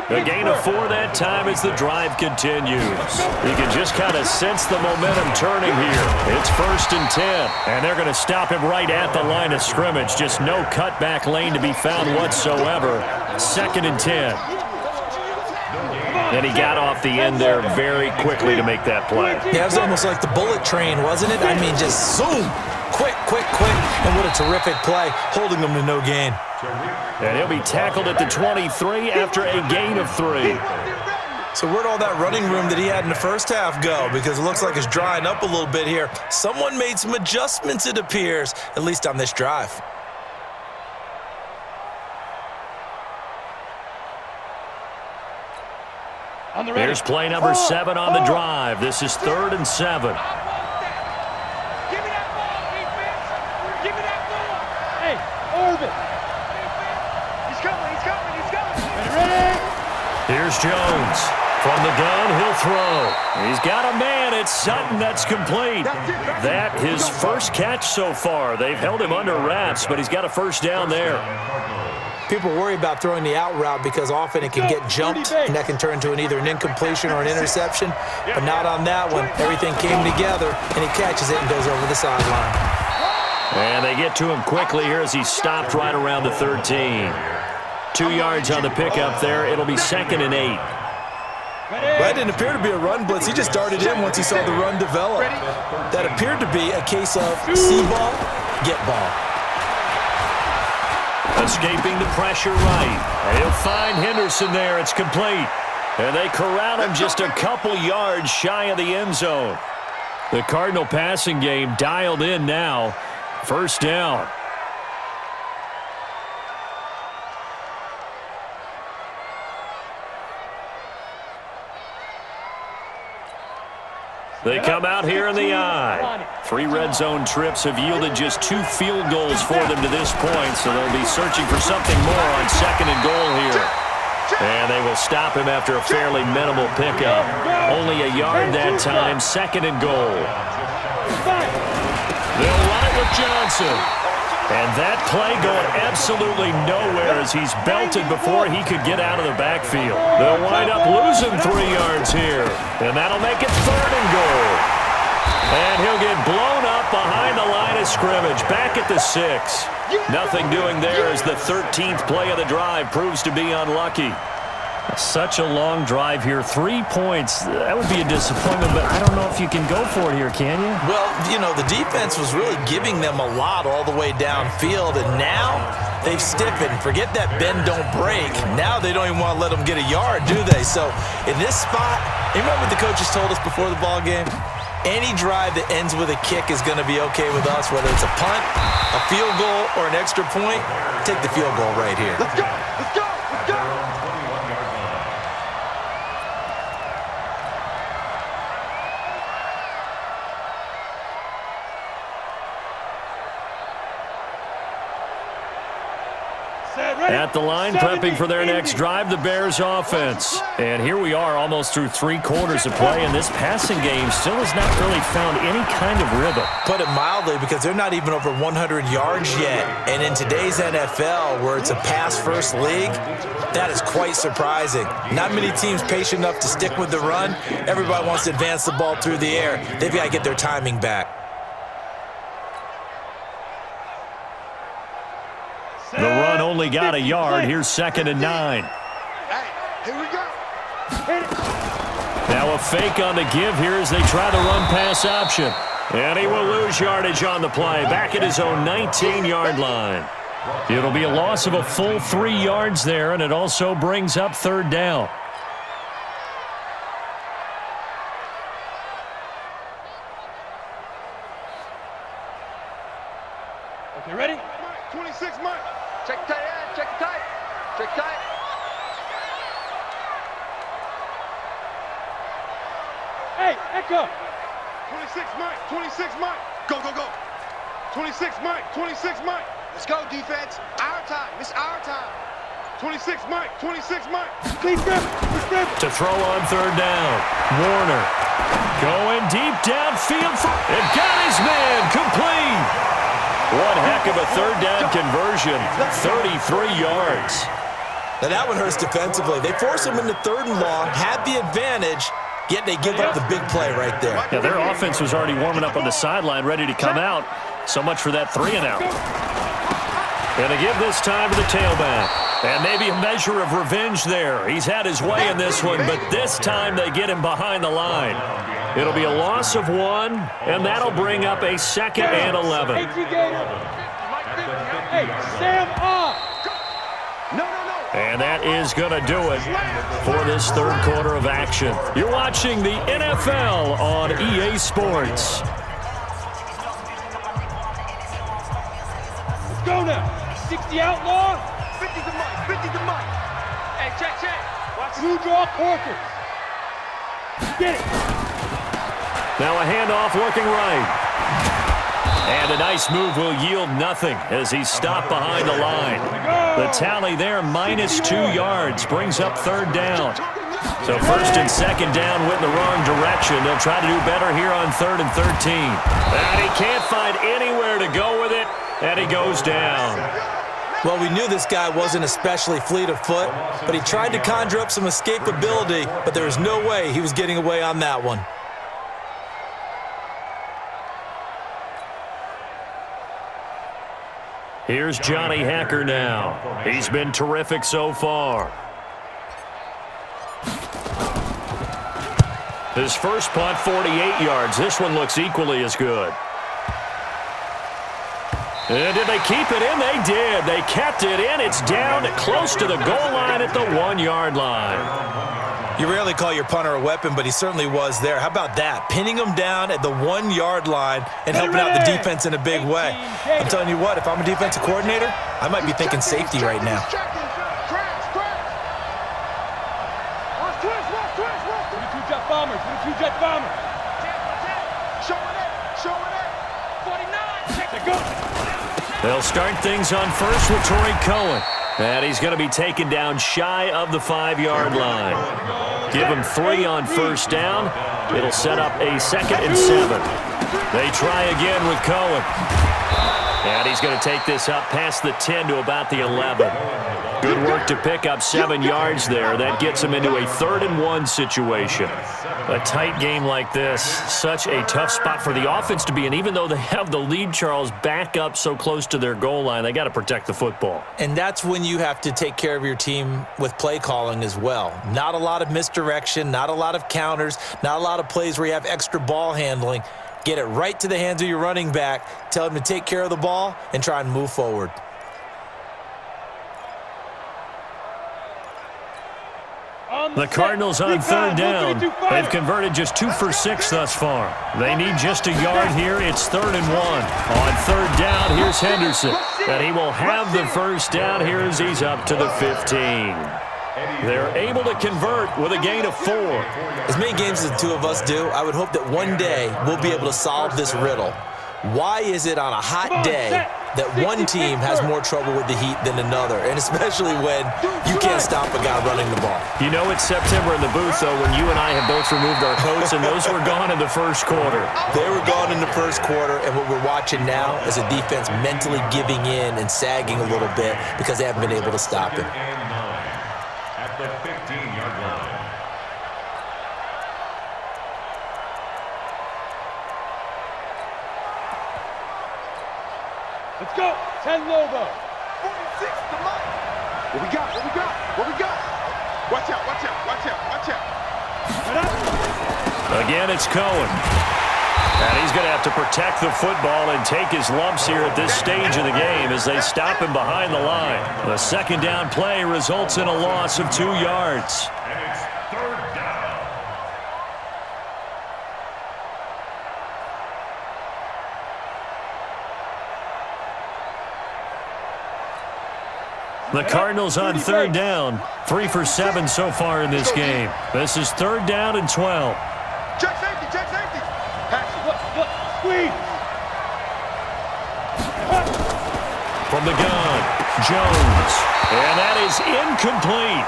[SPEAKER 1] A gain of 4 that time as the drive continues. You can just kind of sense the momentum turning here. It's 1st and 10, and they're going to stop him right at the line of scrimmage. Just no cutback lane to be found whatsoever. 2nd and 10. And he got off the end there very quickly to make that play.
[SPEAKER 2] Yeah, it was almost like the bullet train, wasn't it? I mean, just zoom. Quick. And what a terrific play, holding them to no gain.
[SPEAKER 1] And he'll be tackled at the 23 after a gain of 3.
[SPEAKER 2] So where'd all that running room that he had in the first half go? Because it looks like it's drying up a little bit here. Someone made some adjustments, it appears, at least on this drive.
[SPEAKER 1] Here's play number 7 on the drive. This is 3rd and 7. Here's Jones. From the gun, he'll throw. He's got a man. It's Sutton that's complete. That his first catch so far. They've held him under wraps, but he's got a first down there.
[SPEAKER 2] People worry about throwing the out route because often it can get jumped, and that can turn into either an incompletion or an interception. But not on that one. Everything came together, and he catches it and goes over the sideline.
[SPEAKER 1] And they get to him quickly here as he stopped right around the 13. 2 yards on the pickup there. It'll be 2nd and 8.
[SPEAKER 2] That didn't appear to be a run blitz. He just darted in once he saw the run develop. That appeared to be a case of see ball, get ball.
[SPEAKER 1] Escaping the pressure right. And he'll find Henderson there. It's complete. And they corral him just a couple yards shy of the end zone. The Cardinal passing game dialed in now. First down. They come out here in the eye. 3 red zone trips have yielded just 2 field goals for them to this point, so they'll be searching for something more on 2nd and goal here. And they will stop him after a fairly minimal pickup. Only a yard that time, 2nd and goal. They'll run it with Johnson. And that play going absolutely nowhere as he's belted before he could get out of the backfield. They'll wind up losing 3 yards here. And that'll make it 3rd and goal. And he'll get blown up behind the line of scrimmage. Back at the 6. Nothing doing there as the 13th play of the drive proves to be unlucky. Such a long drive here. 3 points. That would be a disappointment, but I don't know if you can go for it here, can you?
[SPEAKER 2] Well, you know, the defense was really giving them a lot all the way downfield, and now they've stiffened. Forget that bend, don't break. Now they don't even want to let them get a yard, do they? So in this spot, remember what the coaches told us before the ball game? Any drive that ends with a kick is going to be okay with us, whether it's a punt, a field goal, or an extra point. Take the field goal right here.
[SPEAKER 5] Let's go! Let's go! Let's go!
[SPEAKER 1] At the line, prepping for their next drive, the Bears offense. And here we are almost through 3 quarters of play, and this passing game still has not really found any kind of rhythm.
[SPEAKER 2] Put it mildly, because they're not even over 100 yards yet. And in today's NFL, where it's a pass-first league, that is quite surprising. Not many teams patient enough to stick with the run. Everybody wants to advance the ball through the air. They've got to get their timing back.
[SPEAKER 1] The run only got a yard. Here's 2nd and 9.
[SPEAKER 5] Hey, here we go.
[SPEAKER 1] Now a fake on the give here as they try the run-pass option. And he will lose yardage on the play. Back at his own 19-yard line. It'll be a loss of a full 3 yards there, and it also brings up 3rd down.
[SPEAKER 3] Okay, ready?
[SPEAKER 5] 26 Mike. Check tight end. Check tight. Check tight.
[SPEAKER 3] Hey, Echo.
[SPEAKER 5] 26 Mike. 26 Mike. Go, go, go. 26 Mike. 26 Mike. Let's go, defense. Our time. It's our time. 26 Mike, 26 Mike.
[SPEAKER 1] To throw on third down. Warner going deep downfield. And got his man complete. One heck of a third down conversion. 33 yards.
[SPEAKER 2] Now that one hurts defensively. They force him into third and long, had the advantage, yet they give up the big play right there.
[SPEAKER 1] Yeah, their offense was already warming up on the sideline, ready to come out. So much for that 3-and-out. Going to give this time to the tailback. And maybe a measure of revenge there. He's had his way in this one, but this time they get him behind the line. It'll be a loss of 1, and that'll bring up a 2nd and 11.
[SPEAKER 3] Hey, Sam off.
[SPEAKER 1] And that is going to do it for this third quarter of action. You're watching the NFL on EA Sports.
[SPEAKER 3] Let's go now. 60 outlaw.
[SPEAKER 5] 50 to Mike, 50 to Mike. Hey, check. Watch
[SPEAKER 3] Blue draw quarters. Get it.
[SPEAKER 1] Now a handoff looking right. And a nice move will yield nothing as he's stopped behind the line. The tally there, -2 yards, brings up third down. So first and second down went in the wrong direction. They'll try to do better here on 3rd and 13. And he can't find anywhere to go with it, and he goes down.
[SPEAKER 2] Well, we knew this guy wasn't especially fleet of foot, but he tried to conjure up some escapability, but there was no way he was getting away on that one.
[SPEAKER 1] Here's Johnny Hacker now. He's been terrific so far. His first punt, 48 yards. This one looks equally as good. And did they keep it in? They did. They kept it in. It's down close to the goal line at the 1-yard line.
[SPEAKER 2] You rarely call your punter a weapon, but he certainly was there. How about that? Pinning him down at the 1-yard line and helping out the defense in a big way. I'm telling you what, if I'm a defensive coordinator, I might be thinking safety right now.
[SPEAKER 3] Jet bombers. 49. Check the go.
[SPEAKER 1] They'll start things on first with Torrey Cohen. And he's going to be taken down shy of the 5-yard line. Give him 3 on first down. It'll set up a 2nd and 7. They try again with Cohen. And he's going to take this up past the 10 to about the 11. Good work to pick up 7 yards there. That gets him into a 3rd and 1 situation. A tight game like this, such a tough spot for the offense to be in. Even though they have the lead, Charles, back up so close to their goal line, they got to protect the football.
[SPEAKER 2] And that's when you have to take care of your team with play calling as well. Not a lot of misdirection, not a lot of counters, not a lot of plays where you have extra ball handling. Get it right to the hands of your running back, tell him to take care of the ball, and try and move forward.
[SPEAKER 1] The Cardinals on 3rd down. They've converted just 2 for 6 thus far. They need just a yard here. It's 3rd and 1. On 3rd down, here's Henderson. And he will have the first down here as he's up to the 15. They're able to convert with a gain of 4.
[SPEAKER 2] As many games as the two of us do, I would hope that one day we'll be able to solve this riddle. Why is it on a hot day that one team has more trouble with the heat than another, and especially when you can't stop a guy running the ball?
[SPEAKER 1] You know it's September in the booth, though, when you and I have both removed our coats, and those were gone in the first quarter.
[SPEAKER 2] They were gone in the first quarter, and what we're watching now is a defense mentally giving in and sagging a little bit because they haven't been able to stop him.
[SPEAKER 4] At the 15-yard line.
[SPEAKER 3] Let's go. 10 Lobo.
[SPEAKER 5] 46 to Mike. What we got? Watch out.
[SPEAKER 1] Again, it's Cohen. And he's going to have to protect the football and take his lumps here at this stage of the game as they stop him behind the line. The 2nd down play results in a loss of 2 yards.
[SPEAKER 4] And it's 3rd down.
[SPEAKER 1] The Cardinals on 3rd down. 3 for 7 so far in this game. This is 3rd down and 12.
[SPEAKER 5] Check safety.
[SPEAKER 3] Squeeze.
[SPEAKER 1] From the gun, Jones. And that is incomplete.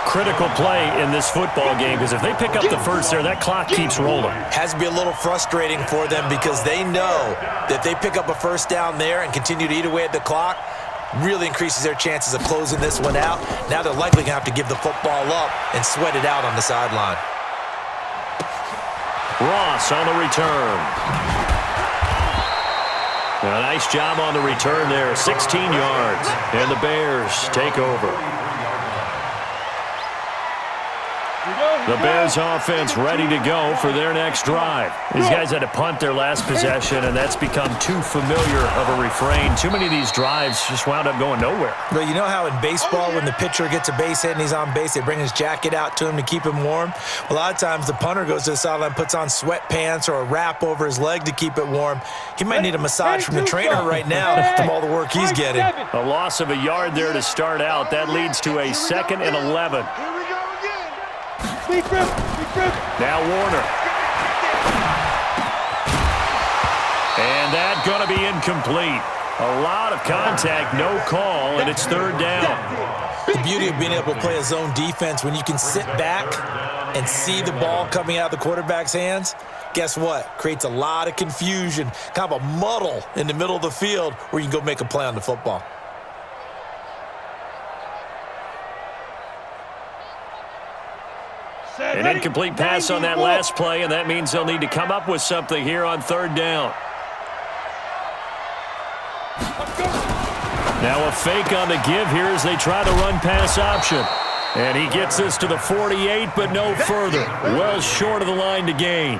[SPEAKER 1] Critical play in this football game because if they pick up the first there, that clock keeps rolling.
[SPEAKER 2] Has to be a little frustrating for them because they know that if they pick up a first down there and continue to eat away at the clock, really increases their chances of closing this one out. Now they're likely going to have to give the football up and sweat it out on the sideline.
[SPEAKER 1] Ross on the return. A nice job on the return there, 16 yards. And the Bears take over. The Bears offense ready to go for their next drive. These guys had to punt their last possession, and that's become too familiar of a refrain. Too many of these drives just wound up going nowhere.
[SPEAKER 2] But you know how in baseball, when the pitcher gets a base hit and he's on base, they bring his jacket out to him to keep him warm? A lot of times the punter goes to the sideline, puts on sweatpants or a wrap over his leg to keep it warm. He might need a massage from the trainer right now from all the work he's getting.
[SPEAKER 1] A loss of a yard there to start out. That leads to a 2nd and 11. Now Warner. And that going to be incomplete. A lot of contact, no call, and it's 3rd down.
[SPEAKER 2] The beauty of being able to play a zone defense when you can sit back and see the ball coming out of the quarterback's hands, guess what? Creates a lot of confusion, kind of a muddle in the middle of the field where you can go make a play on the football.
[SPEAKER 1] An incomplete pass on that last play, and that means they'll need to come up with something here on 3rd down. Now a fake on the give here as they try the run-pass option. And he gets this to the 48, but no further. Well short of the line to gain.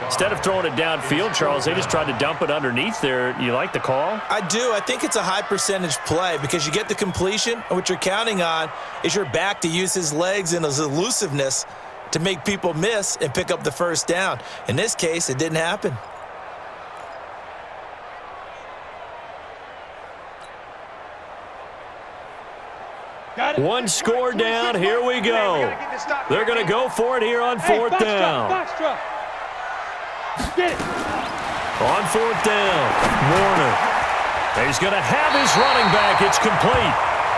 [SPEAKER 1] Instead of throwing it downfield, Charles, they just tried to dump it underneath there. You like the call?
[SPEAKER 2] I do. I think it's a high percentage play because you get the completion, and what you're counting on is your back to use his legs and his elusiveness to make people miss and pick up the first down. In this case, it didn't happen.
[SPEAKER 1] One score down. Here we go. They're going to go for it here on 4th down. On 4th down, Warner. He's going to have his running back. It's complete.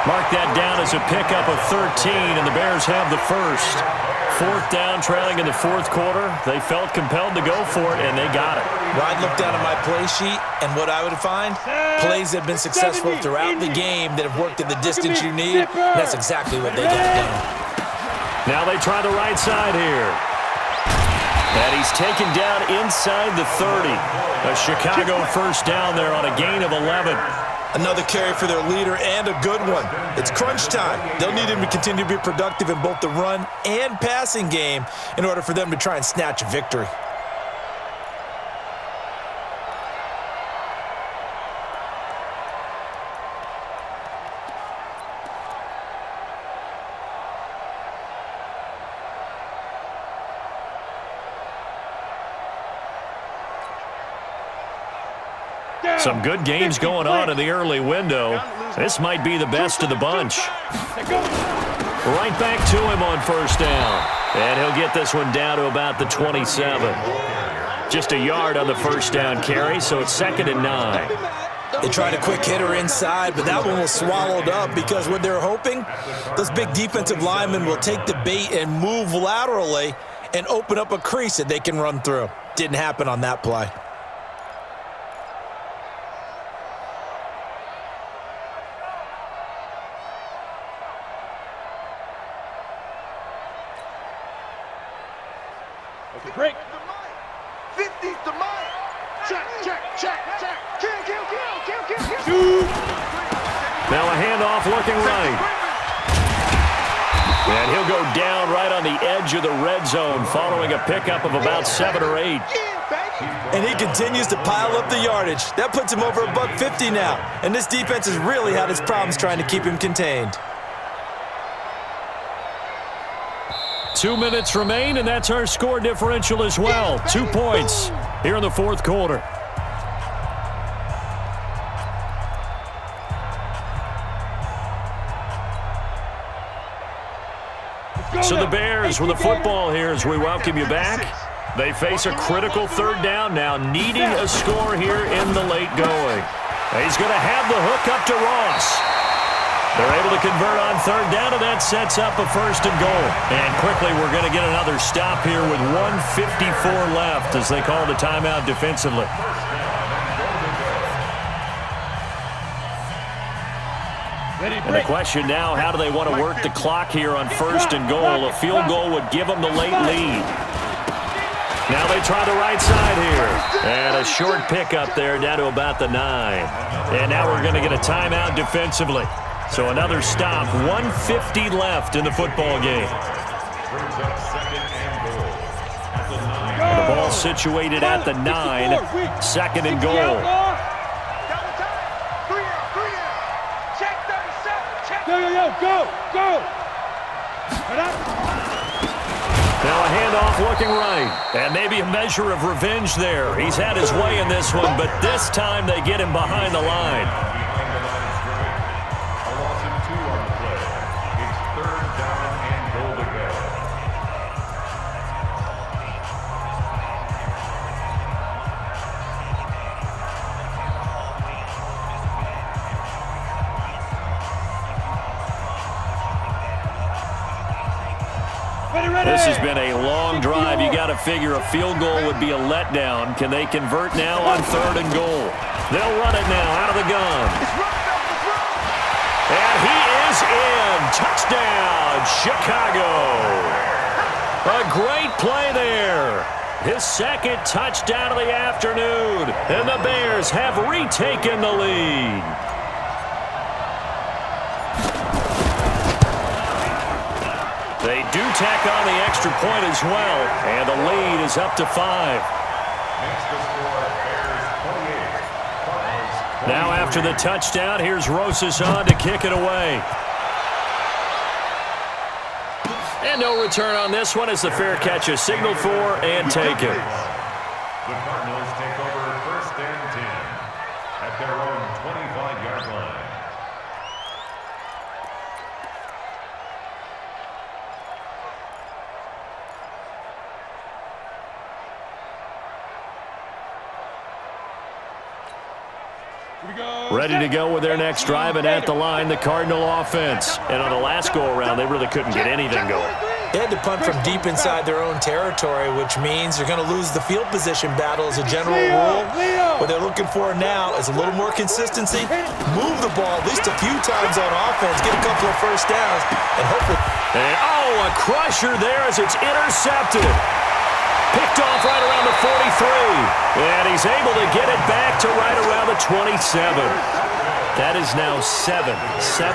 [SPEAKER 1] Mark that down as a pickup of 13, and the Bears have the first. 4th down, trailing in the 4th quarter. They felt compelled to go for it, and they got it.
[SPEAKER 2] Well, I'd look down at my play sheet, and what I would find, plays that have been successful throughout the game that have worked at the distance you need. That's exactly what they got done.
[SPEAKER 1] Now they try the right side here. And he's taken down inside the 30. A Chicago first down there on a gain of 11.
[SPEAKER 2] Another carry for their leader and a good one. It's crunch time. They'll need him to continue to be productive in both the run and passing game in order for them to try and snatch a victory.
[SPEAKER 1] Some good games going on in the early window. This might be the best of the bunch. Right back to him on 1st down. And he'll get this one down to about the 27. Just a yard on the 1st down carry, so it's 2nd and 9.
[SPEAKER 2] They tried a quick hitter inside, but that one was swallowed up because what they're hoping, those big defensive linemen will take the bait and move laterally and open up a crease that they can run through. Didn't happen on that play.
[SPEAKER 3] Break.
[SPEAKER 5] 50's the mic. Check.
[SPEAKER 1] Now a handoff looking right. And he'll go down right on the edge of the red zone following a pickup of about 7 or 8.
[SPEAKER 2] And he continues to pile up the yardage. That puts him over $150 now. And this defense has really had its problems trying to keep him contained.
[SPEAKER 1] 2 minutes remain, and that's our score differential as well. 2 points here in the 4th quarter. So the Bears with the football here as we welcome you back. They face a critical 3rd down now, needing a score here in the late going. He's going to have the hook up to Ross. They're able to convert on third down, and that sets up a first and goal. And quickly, we're going to get another stop here with 1:54 left as they call the timeout defensively. And the question now, how do they want to work the clock here on first and goal? A field goal would give them the late lead. Now they try the right side here. And a short pickup there down to about the 9. And now we're going to get a timeout defensively. So another stop, 1:50 left in the football game. The ball situated at the 9, second and goal.
[SPEAKER 3] Go!
[SPEAKER 1] Now a handoff looking right. And maybe a measure of revenge there. He's had his way in this one, but this time they get him behind the line. This has been a long drive. You got to figure a field goal would be a letdown. Can they convert now on third and goal? They'll run it now out of the gun. And he is in. Touchdown, Chicago. A great play there. His second touchdown of the afternoon. And the Bears have retaken the lead. They do tack on the extra point as well, and the lead is up to 5. Now after the touchdown, here's Rosas on to kick it away. And no return on this one as the fair catch is signaled for and taken.
[SPEAKER 4] The Cardinals take over first and 10 at their own 25-yard line.
[SPEAKER 1] Ready to go with their next drive, and at the line, the Cardinal offense. And on the last go-around, they really couldn't get anything going.
[SPEAKER 2] They had to punt from deep inside their own territory, which means they're going to lose the field position battle as a general rule. What they're looking for now is a little more consistency, move the ball at least a few times on offense, get a couple of first downs, and hopefully...
[SPEAKER 1] And, a crusher there as it's intercepted. Picked off right around the 43. And he's able to get it back to right around the 27. That is now 7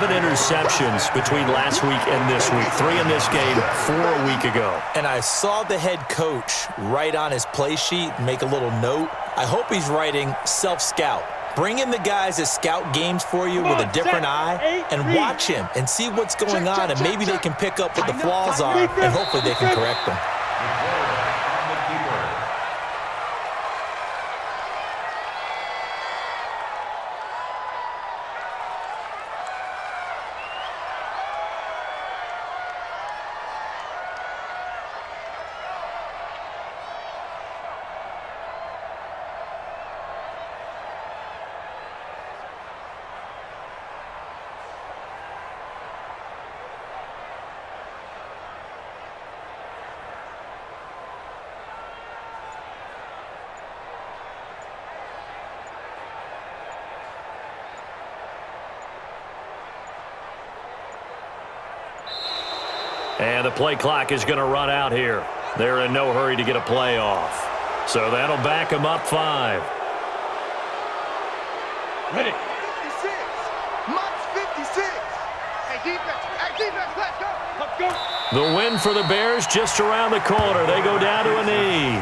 [SPEAKER 1] interceptions between last week and this week. 3 in this game, 4 a week ago.
[SPEAKER 2] And I saw the head coach write on his play sheet, make a little note. I hope he's writing self-scout. Bring in the guys that scout games for you with a different eye and watch him and see what's going on, and maybe they can pick up what the flaws are, and hopefully they can correct them.
[SPEAKER 1] And the play clock is going to run out here. They're in no hurry to get a play off. So that'll back them up 5.
[SPEAKER 3] Ready.
[SPEAKER 5] 56. Mike's 56. Hey, defense, let's go.
[SPEAKER 3] Let's go.
[SPEAKER 1] The win for the Bears just around the corner. They go down to a knee.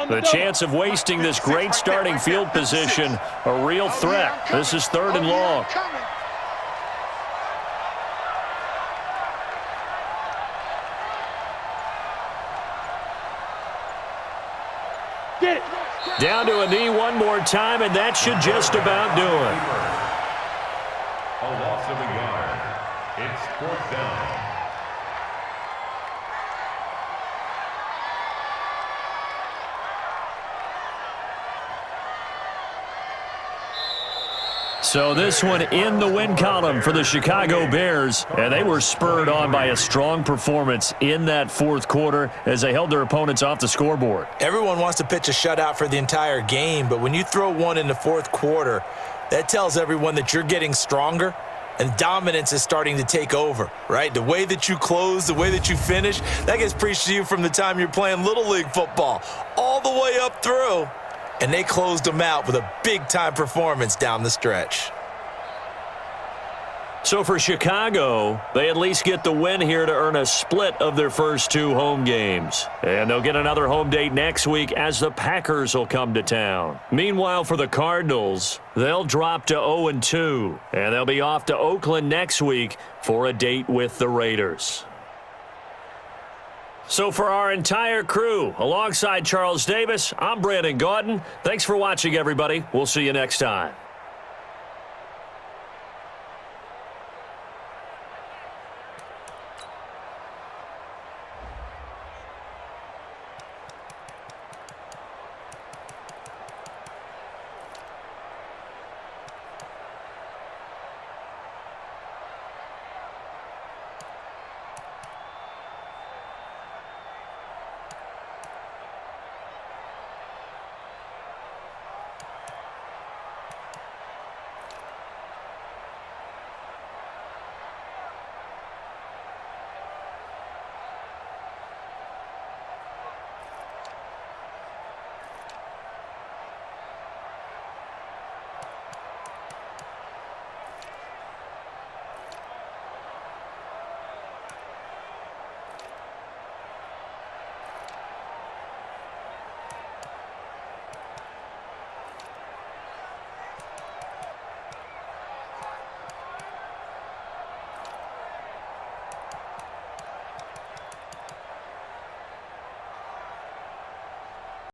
[SPEAKER 1] The chance of wasting this great starting field position, a real threat. This is 3rd and long.
[SPEAKER 3] Get it.
[SPEAKER 1] Down to a knee one more time, and that should just about do it.
[SPEAKER 4] A loss of a yard. It's 4th down.
[SPEAKER 1] So this one in the win column for the Chicago Bears, and they were spurred on by a strong performance in that fourth quarter as they held their opponents off the scoreboard.
[SPEAKER 2] Everyone wants to pitch a shutout for the entire game, but when you throw one in the fourth quarter, that tells everyone that you're getting stronger and dominance is starting to take over, right? The way that you close, the way that you finish, that gets preached to you from the time you're playing Little League football all the way up through. And they closed them out with a big-time performance down the stretch.
[SPEAKER 1] So for Chicago, they at least get the win here to earn a split of their first 2 home games. And they'll get another home date next week as the Packers will come to town. Meanwhile, for the Cardinals, they'll drop to 0-2. And they'll be off to Oakland next week for a date with the Raiders. So for our entire crew, alongside Charles Davis, I'm Brandon Gaudin. Thanks for watching, everybody. We'll see you next time.